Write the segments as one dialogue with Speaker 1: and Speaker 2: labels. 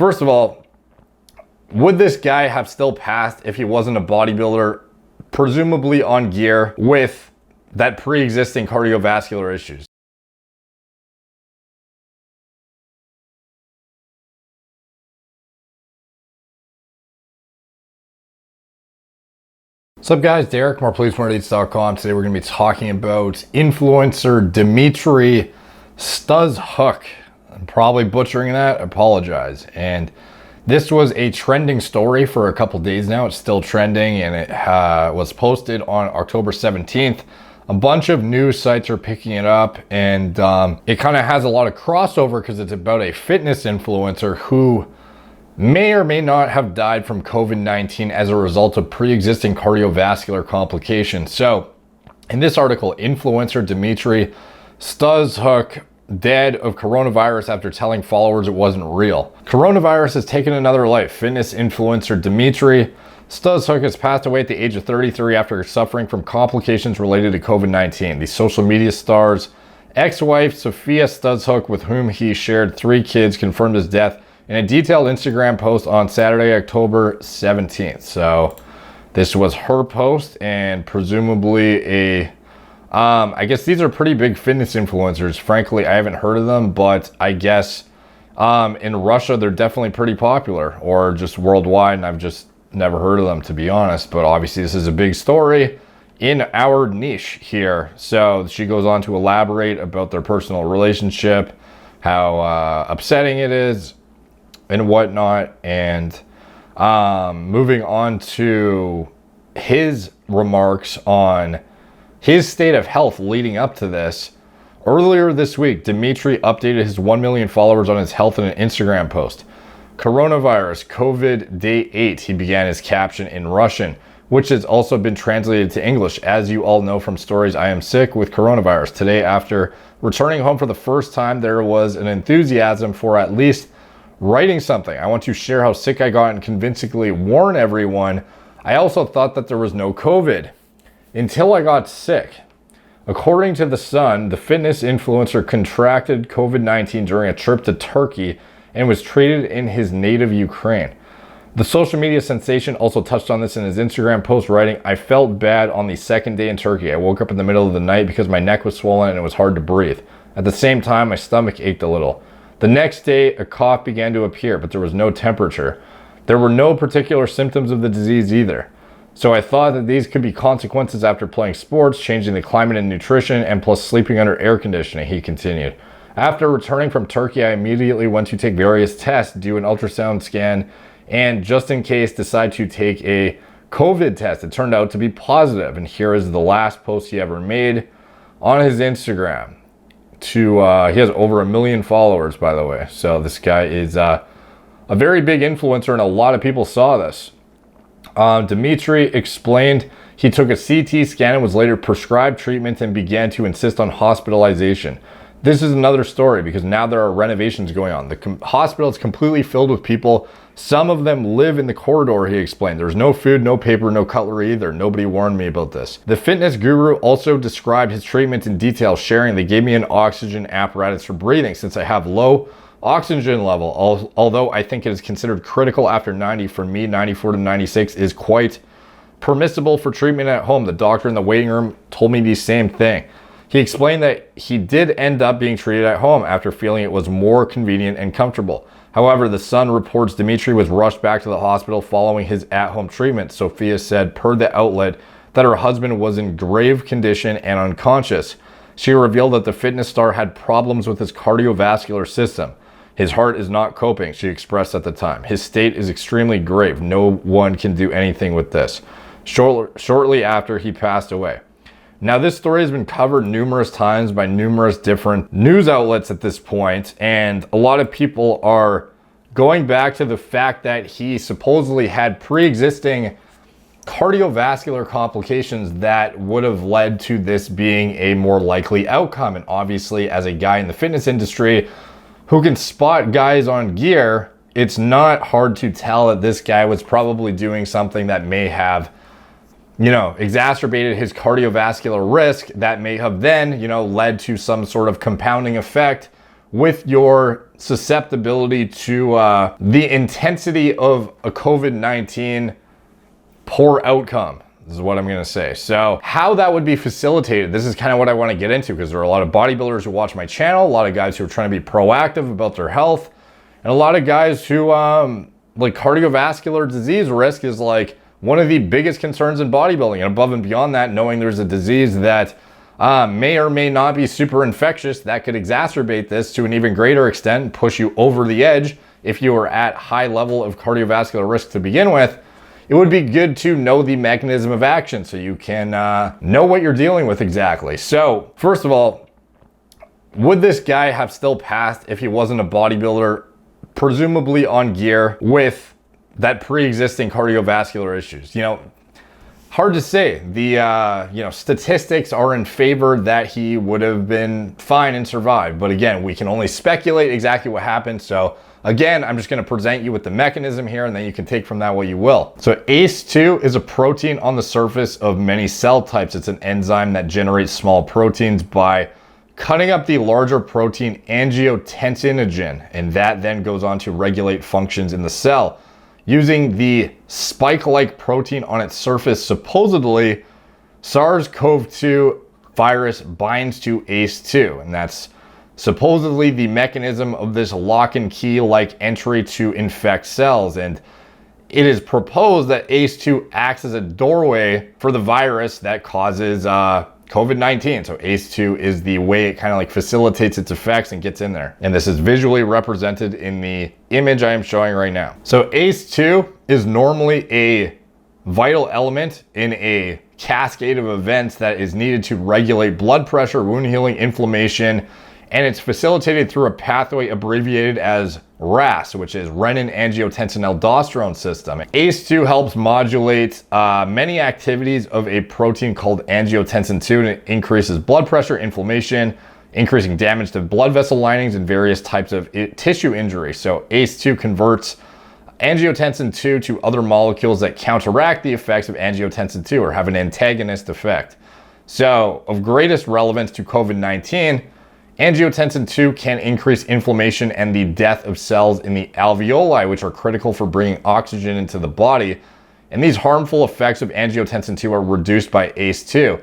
Speaker 1: First of all, would this guy have still passed if he wasn't a bodybuilder, presumably on gear with that pre-existing cardiovascular issues? What's up guys, Derek, moreplaysmoredates.com. Today we're going to be talking about influencer Dmitriy Stuzhuk. I'm probably butchering that, I apologize. And this was a trending story for a couple days now. It's still trending, and it was posted on October 17th. A bunch of news sites are picking it up, and it kind of has a lot of crossover because it's about a fitness influencer who may or may not have died from COVID-19 as a result of pre-existing cardiovascular complications. So in this article, influencer Dmitriy Stuzhuk dead of coronavirus after telling followers it wasn't real. Coronavirus has taken another life. Fitness influencer Dmitriy Stuzhuk has passed away at the age of 33 after suffering from complications related to COVID-19. The social media star's ex-wife, Sophia Stuzhuk, with whom he shared 3 kids, confirmed his death in a detailed Instagram post on Saturday, October 17th. So this was her post, and presumably I guess these are pretty big fitness influencers. Frankly, I haven't heard of them, but I guess in Russia, they're definitely pretty popular, or just worldwide, and I've just never heard of them, to be honest. But obviously this is a big story in our niche here. So she goes on to elaborate about their personal relationship, how upsetting it is, and whatnot, and moving on to his remarks on his state of health leading up to this. Earlier this week, Dmitry updated his 1 million followers on his health in an Instagram post. Coronavirus, COVID, day 8, he began his caption in Russian, which has also been translated to English. As you all know from stories, I am sick with coronavirus. Today, after returning home for the first time, there was an enthusiasm for at least writing something. I want to share how sick I got and convincingly warn everyone. I also thought that there was no COVID until I got sick. According to The Sun, the fitness influencer contracted COVID-19 during a trip to Turkey and was treated in his native Ukraine. The social media sensation also touched on this in his Instagram post, writing, I felt bad on the second day in Turkey. I woke up in the middle of the night because my neck was swollen and it was hard to breathe. At the same time, my stomach ached a little. The next day, a cough began to appear, but there was no temperature. There were no particular symptoms of the disease either. So I thought that these could be consequences after playing sports, changing the climate and nutrition, and plus sleeping under air conditioning, he continued. After returning from Turkey, I immediately went to take various tests, do an ultrasound scan, and just in case, decide to take a COVID test. It turned out to be positive, and here is the last post he ever made on his Instagram. He has over 1 million followers, by the way. So this guy is a very big influencer, and a lot of people saw this. Dmitry explained he took a CT scan and was later prescribed treatment and began to insist on hospitalization. This is another story because now there are renovations going on. The hospital is completely filled with people. Some of them live in the corridor, he explained. There's no food, no paper, no cutlery either. Nobody warned me about this. The fitness guru also described his treatment in detail, sharing they gave me an oxygen apparatus for breathing since I have low oxygen level. Although I think it is considered critical after 90. For me, 94 to 96 is quite permissible for treatment at home. The doctor in the waiting room told me the same thing. He explained that he did end up being treated at home after feeling it was more convenient and comfortable. However, The Sun reports Dmitry was rushed back to the hospital following his at-home treatment. Sophia said, per the outlet, that her husband was in grave condition and unconscious. She revealed that the fitness star had problems with his cardiovascular system. His heart is not coping, she expressed at the time. His state is extremely grave. No one can do anything with this. Shortly after, he passed away. Now, this story has been covered numerous times by numerous different news outlets at this point, and a lot of people are going back to the fact that he supposedly had pre-existing cardiovascular complications that would have led to this being a more likely outcome. And obviously, as a guy in the fitness industry who can spot guys on gear, it's not hard to tell that this guy was probably doing something that may have exacerbated his cardiovascular risk that may have then, led to some sort of compounding effect with your susceptibility to the intensity of a COVID-19 poor outcome. This is what I'm gonna say. So how that would be facilitated, this is kind of what I want to get into, because there are a lot of bodybuilders who watch my channel, a lot of guys who are trying to be proactive about their health, and a lot of guys who like cardiovascular disease risk is like one of the biggest concerns in bodybuilding. And above and beyond that, knowing there's a disease that may or may not be super infectious that could exacerbate this to an even greater extent and push you over the edge if you are at high level of cardiovascular risk to begin with, it would be good to know the mechanism of action so you can know what you're dealing with exactly. So first of all, would this guy have still passed if he wasn't a bodybuilder, presumably on gear with that pre-existing cardiovascular issues? You know, hard to say. The statistics are in favor that he would have been fine and survived. But again, we can only speculate exactly what happened. So again, I'm just going to present you with the mechanism here, and then you can take from that what you will. So ACE2 is a protein on the surface of many cell types. It's an enzyme that generates small proteins by cutting up the larger protein angiotensinogen, and that then goes on to regulate functions in the cell. Using the spike-like protein on its surface, supposedly SARS-CoV-2 virus binds to ACE2, and that's supposedly the mechanism of this lock and key like entry to infect cells. And it is proposed that ACE2 acts as a doorway for the virus that causes COVID-19. So ACE2 is the way it kind of like facilitates its effects and gets in there. And this is visually represented in the image I am showing right now. So ACE2 is normally a vital element in a cascade of events that is needed to regulate blood pressure, wound healing, inflammation, and it's facilitated through a pathway abbreviated as RAS, which is renin-angiotensin-aldosterone system. ACE2 helps modulate many activities of a protein called angiotensin-2, and it increases blood pressure, inflammation, increasing damage to blood vessel linings, and various types of tissue injury. So ACE2 converts angiotensin-2 to other molecules that counteract the effects of angiotensin-2 or have an antagonist effect. So of greatest relevance to COVID-19, angiotensin-2 can increase inflammation and the death of cells in the alveoli, which are critical for bringing oxygen into the body. And these harmful effects of angiotensin-2 are reduced by ACE2.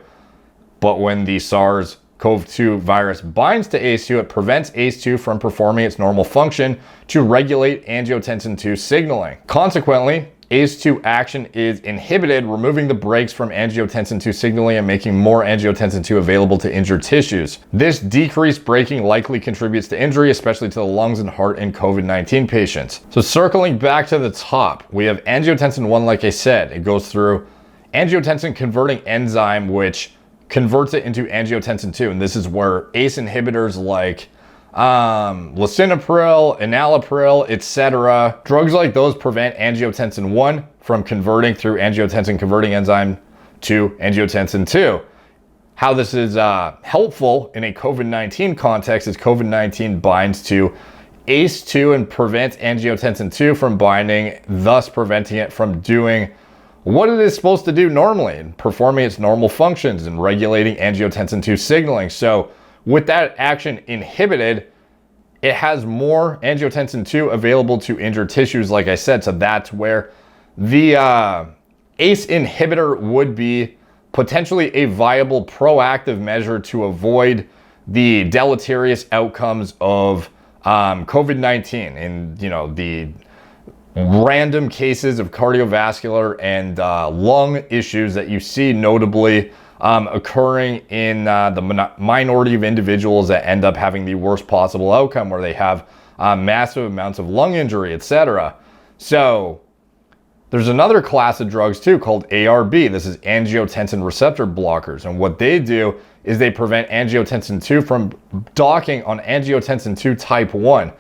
Speaker 1: But when the SARS-CoV-2 virus binds to ACE2, it prevents ACE2 from performing its normal function to regulate angiotensin-2 signaling. Consequently, ACE2 action is inhibited, removing the brakes from angiotensin-2 signaling and making more angiotensin-2 available to injured tissues. This decreased braking likely contributes to injury, especially to the lungs and heart in COVID-19 patients. So circling back to the top, we have angiotensin-1, like I said. It goes through angiotensin-converting enzyme, which converts it into angiotensin-2. And this is where ACE inhibitors like lisinopril, enalapril, etc. Drugs like those prevent angiotensin-1 from converting through angiotensin-converting-enzyme to angiotensin-2. How this is helpful in a COVID-19 context is COVID-19 binds to ACE2 and prevents angiotensin-2 from binding, thus preventing it from doing what it is supposed to do normally and performing its normal functions and regulating angiotensin-2 signaling. So with that action inhibited, it has more angiotensin-2 available to injured tissues, like I said. So that's where the ACE inhibitor would be potentially a viable proactive measure to avoid the deleterious outcomes of COVID-19 and, you know, the random cases of cardiovascular and lung issues that you see notably occurring in the minority of individuals that end up having the worst possible outcome, where they have massive amounts of lung injury, etc. So there's another class of drugs too called ARB. This is angiotensin-receptor blockers. And what they do is they prevent angiotensin-2 from docking on angiotensin-2 type 1,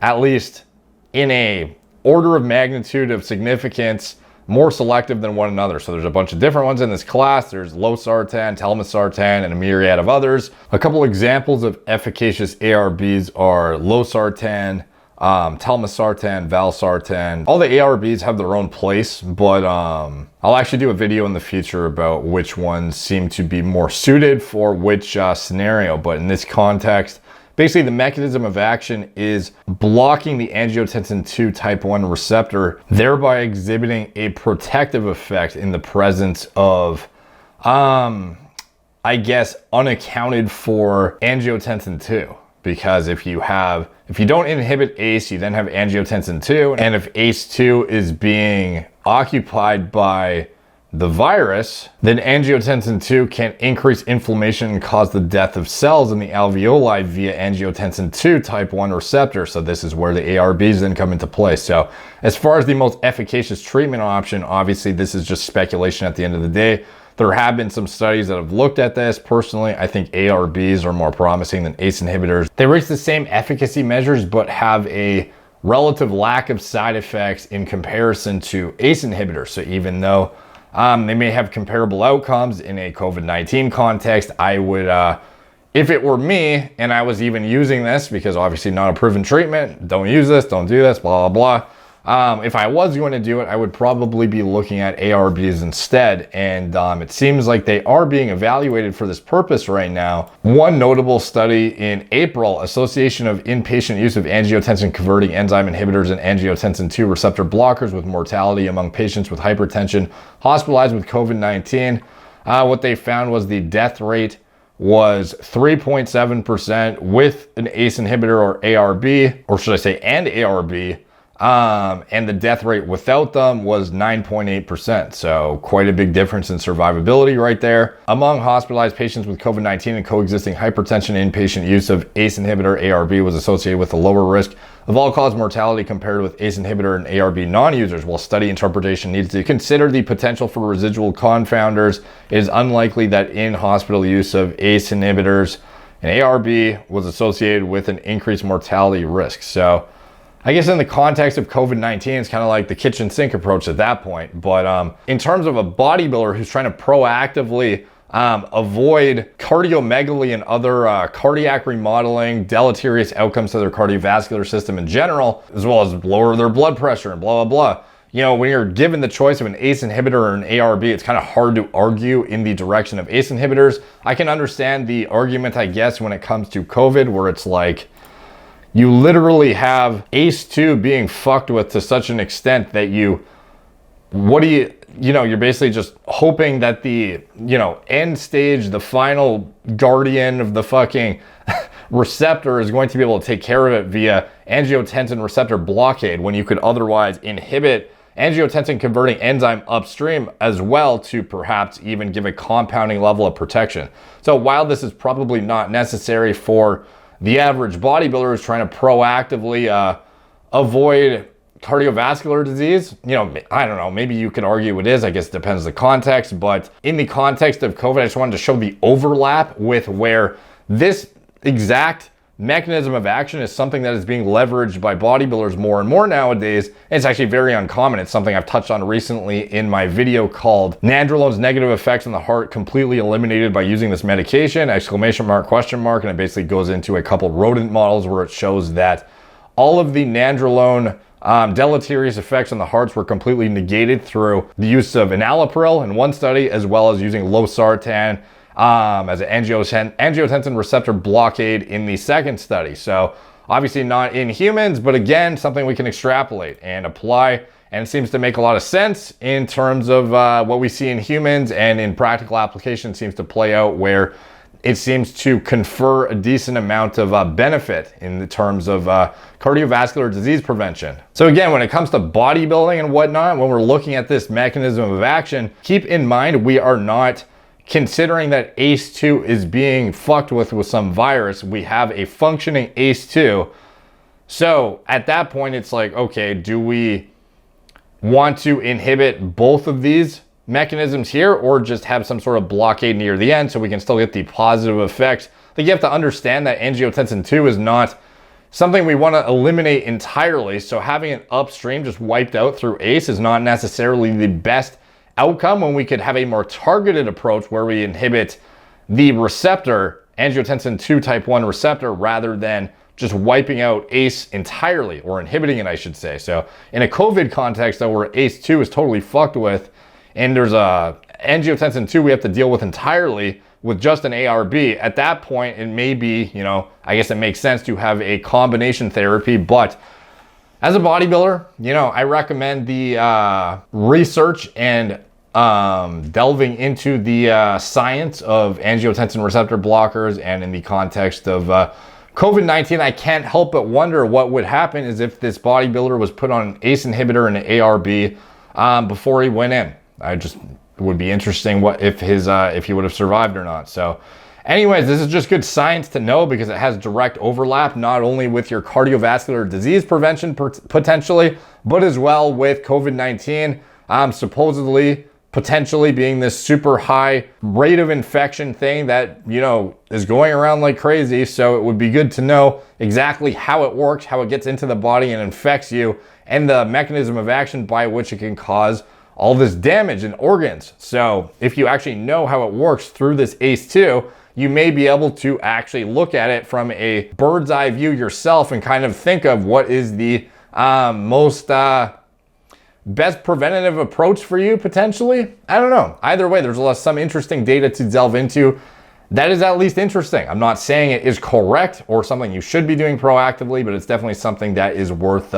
Speaker 1: at least in a order of magnitude of significance more selective than one another. So there's a bunch of different ones in this class. There's losartan, telmisartan, and a myriad of others. A couple examples of efficacious ARBs are losartan, telmisartan, valsartan. All the ARBs have their own place, but I'll actually do a video in the future about which ones seem to be more suited for which scenario. But in this context, basically the mechanism of action is blocking the angiotensin 2 type 1 receptor, thereby exhibiting a protective effect in the presence of, I guess, unaccounted for angiotensin 2. Because if you don't inhibit ACE, you then have angiotensin 2. And if ACE2 is being occupied by the virus, then angiotensin 2 can increase inflammation and cause the death of cells in the alveoli via angiotensin 2 type 1 receptor. So this is where the ARBs then come into play. So as far as the most efficacious treatment option, obviously this is just speculation at the end of the day. There have been some studies that have looked at this. Personally, I think ARBs are more promising than ACE inhibitors. They reach the same efficacy measures, but have a relative lack of side effects in comparison to ACE inhibitors. So even though they may have comparable outcomes in a COVID-19 context, I would, if it were me and I was even using this, because obviously not a proven treatment, don't use this, don't do this, blah, blah, blah. If I was going to do it, I would probably be looking at ARBs instead. And it seems like they are being evaluated for this purpose right now. One notable study in April, association of inpatient use of angiotensin-converting enzyme inhibitors and angiotensin 2 receptor blockers with mortality among patients with hypertension hospitalized with COVID-19. What they found was the death rate was 3.7% with an ACE inhibitor or ARB, or should I say, and ARB. And the death rate without them was 9.8%. So quite a big difference in survivability right there. Among hospitalized patients with COVID-19 and coexisting hypertension, inpatient use of ACE inhibitor ARB was associated with a lower risk of all-cause mortality compared with ACE inhibitor and ARB non-users. While study interpretation needs to consider the potential for residual confounders, it is unlikely that in-hospital use of ACE inhibitors and ARB was associated with an increased mortality risk. So I guess in the context of COVID-19, it's kind of like the kitchen sink approach at that point. But in terms of a bodybuilder who's trying to proactively avoid cardiomegaly and other cardiac remodeling, deleterious outcomes to their cardiovascular system in general, as well as lower their blood pressure and blah, blah, blah. You know, when you're given the choice of an ACE inhibitor or an ARB, it's kind of hard to argue in the direction of ACE inhibitors. I can understand the argument, I guess, when it comes to COVID, where it's like, you literally have ACE2 being fucked with to such an extent that you're basically just hoping that the, end stage, the final guardian of the fucking receptor is going to be able to take care of it via angiotensin-receptor blockade when you could otherwise inhibit angiotensin-converting enzyme upstream as well to perhaps even give a compounding level of protection. So while this is probably not necessary for the average bodybuilder who's trying to proactively avoid cardiovascular disease, I don't know, maybe you could argue it is, I guess it depends on the context, but in the context of COVID, I just wanted to show the overlap with where this exact mechanism of action is something that is being leveraged by bodybuilders more and more nowadays. And it's actually very uncommon. It's something I've touched on recently in my video called Nandrolone's Negative Effects on the Heart Completely Eliminated by Using This Medication, ! And it basically goes into a couple rodent models where it shows that all of the nandrolone deleterious effects on the hearts were completely negated through the use of enalapril in one study, as well as using losartan as an angiotensin receptor blockade in the second study. So obviously not in humans, but again, something we can extrapolate and apply. And it seems to make a lot of sense in terms of what we see in humans, and in practical application seems to play out where it seems to confer a decent amount of benefit in the terms of cardiovascular disease prevention. So again, when it comes to bodybuilding and whatnot, when we're looking at this mechanism of action, keep in mind we are not considering that ACE2 is being fucked with some virus. We have a functioning ACE2. So at that point, it's like, okay, do we want to inhibit both of these mechanisms here, or just have some sort of blockade near the end so we can still get the positive effects? I think you have to understand that angiotensin 2 is not something we want to eliminate entirely. So having it upstream just wiped out through ACE is not necessarily the best outcome, when we could have a more targeted approach where we inhibit the receptor, angiotensin 2 type 1 receptor, rather than just wiping out ACE entirely, or inhibiting it, I should say. So in a COVID context, though, where ACE2 is totally fucked with, and there's a angiotensin 2 we have to deal with entirely, with just an ARB. At that point, it may be, you know, I guess it makes sense to have a combination therapy, but as a bodybuilder, you know, I recommend the research and delving into the science of angiotensin receptor blockers. And in the context of COVID-19, I can't help but wonder what would happen is if this bodybuilder was put on an ACE inhibitor and an ARB before he went in. It would be interesting if he would have survived or not. So anyways, this is just good science to know because it has direct overlap, not only with your cardiovascular disease prevention potentially, but as well with COVID-19 supposedly potentially being this super high rate of infection thing that, you know, is going around like crazy. So it would be good to know exactly how it works, how it gets into the body and infects you, and the mechanism of action by which it can cause all this damage in organs. So if you actually know how it works through this ACE2, you may be able to actually look at it from a bird's eye view yourself and kind of think of what is the most best preventative approach for you potentially. I don't know. Either way, there's some interesting data to delve into. That is at least interesting. I'm not saying it is correct or something you should be doing proactively, but it's definitely something that is worth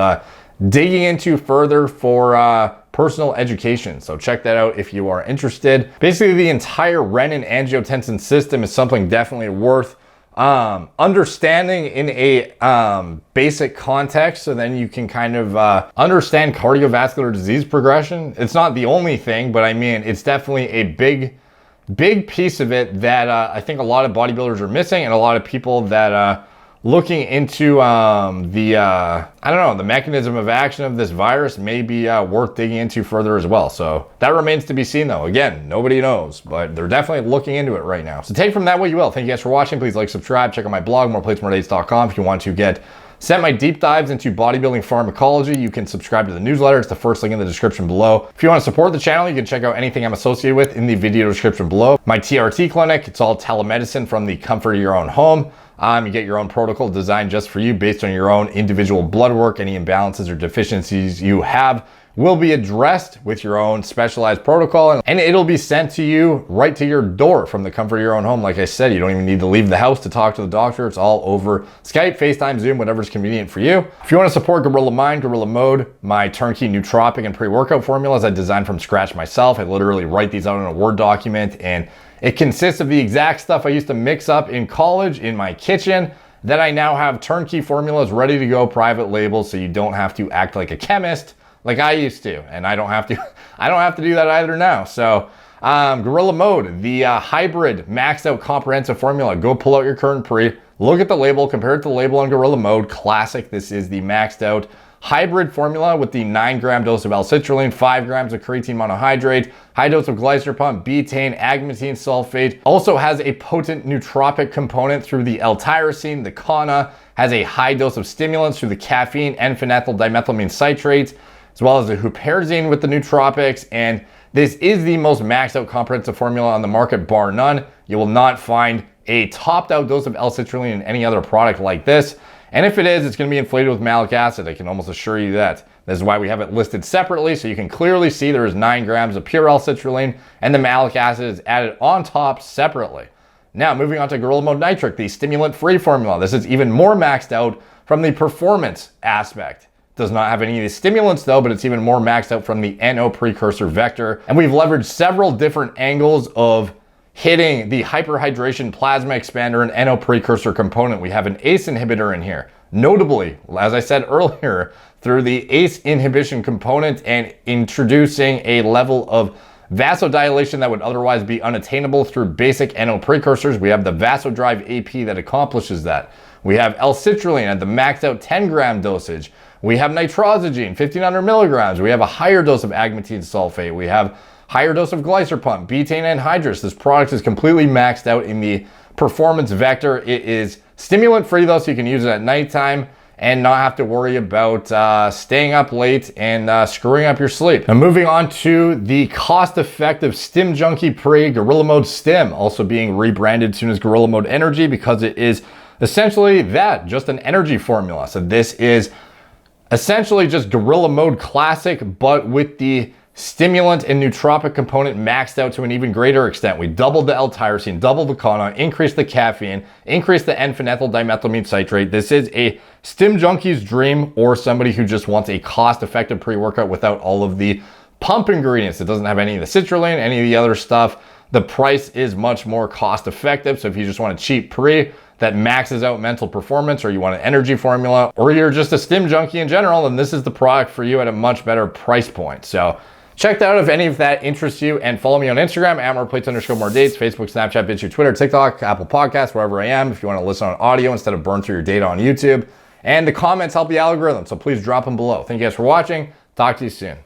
Speaker 1: digging into further for personal education. So check that out if you are interested. Basically, the entire renin-angiotensin system is something definitely worth understanding in a basic context, so then you can kind of understand cardiovascular disease progression. It's not the only thing, but I mean, it's definitely a big piece of it that I think a lot of bodybuilders are missing, and a lot of people that looking into I don't know, the mechanism of action of this virus may be worth digging into further as well. So that remains to be seen though. Again, nobody knows, but they're definitely looking into it right now. So take from that what you will. Thank you guys for watching. Please like, subscribe, check out my blog, moreplates.com if you want to get sent my deep dives into bodybuilding pharmacology. You can subscribe to the newsletter. It's the first link in the description below. If you want to support the channel, you can check out anything I'm associated with in the video description below. My TRT clinic, it's all telemedicine from the comfort of your own home. You get your own protocol designed just for you based on your own individual blood work. Any imbalances or deficiencies you have will be addressed with your own specialized protocol, and it'll be sent to you right to your door from the comfort of your own home. Like I said, you don't even need to leave the house to talk to the doctor. It's all over Skype, FaceTime, Zoom, whatever's convenient for you. If you want to support Gorilla Mind, Gorilla Mode, my turnkey nootropic and pre-workout formulas I designed from scratch myself. I literally write these out in a Word document, and it consists of the exact stuff I used to mix up in college in my kitchen. Then I now have turnkey formulas ready to go, private labels, so you don't have to act like a chemist like I used to, and I don't have to do that either now. So Gorilla Mode, the hybrid maxed out comprehensive formula. Go pull out your current pre, look at the label, compare it to the label on Gorilla Mode. Classic. This is the maxed out hybrid formula with the 9-gram dose of L-citrulline, 5 grams of creatine monohydrate, high dose of glycer pump, betaine, agmatine sulfate. Also has a potent nootropic component through the L-tyrosine. The Kana has a high dose of stimulants through the caffeine and phenyl dimethylamine citrates, as well as the huperzine with the nootropics. And this is the most maxed out comprehensive formula on the market, bar none. You will not find a topped out dose of L-citrulline in any other product like this. And if it is, it's going to be inflated with malic acid. I can almost assure you that. This is why we have it listed separately, so you can clearly see there is 9 grams of pure L-citrulline, and the malic acid is added on top separately. Now, moving on to Gorilla Mode Nitric, the stimulant-free formula. This is even more maxed out from the performance aspect. Does not have any of the stimulants though, but it's even more maxed out from the NO precursor vector. And we've leveraged several different angles of hitting the hyperhydration plasma expander and NO precursor component. We have an ACE inhibitor in here. Notably, as I said earlier, through the ACE inhibition component and introducing a level of vasodilation that would otherwise be unattainable through basic NO precursors. We have the Vasodrive AP that accomplishes that. We have L-citrulline at the maxed out 10-gram dosage. We have nitrosogene, 1,500 milligrams. We have a higher dose of agmatine sulfate. We have higher dose of glycer pump, betaine anhydrous. This product is completely maxed out in the performance vector. It is stimulant free though, so you can use it at nighttime and not have to worry about staying up late and screwing up your sleep. Now moving on to the cost-effective Stim Junkie Pre Gorilla Mode Stim, also being rebranded soon as Gorilla Mode Energy because it is essentially that, just an energy formula. So this is essentially just Gorilla Mode Classic, but with the stimulant and nootropic component maxed out to an even greater extent. We doubled the L-tyrosine, doubled the CONA, increased the caffeine, increased the N-phenyl dimethylamine citrate. This is a stim junkie's dream, or somebody who just wants a cost-effective pre-workout without all of the pump ingredients. It doesn't have any of the citrulline, any of the other stuff. The price is much more cost-effective. So if you just want a cheap pre that maxes out mental performance, or you want an energy formula, or you're just a stim junkie in general, then this is the product for you at a much better price point. So check that out if any of that interests you, and follow me on Instagram at @moreplates_more_dates, Facebook, Snapchat, BitChute, Twitter, TikTok, Apple Podcasts, wherever I am, if you want to listen on audio instead of burn through your data on YouTube. And the comments help the algorithm, so please drop them below. Thank you guys for watching. Talk to you soon.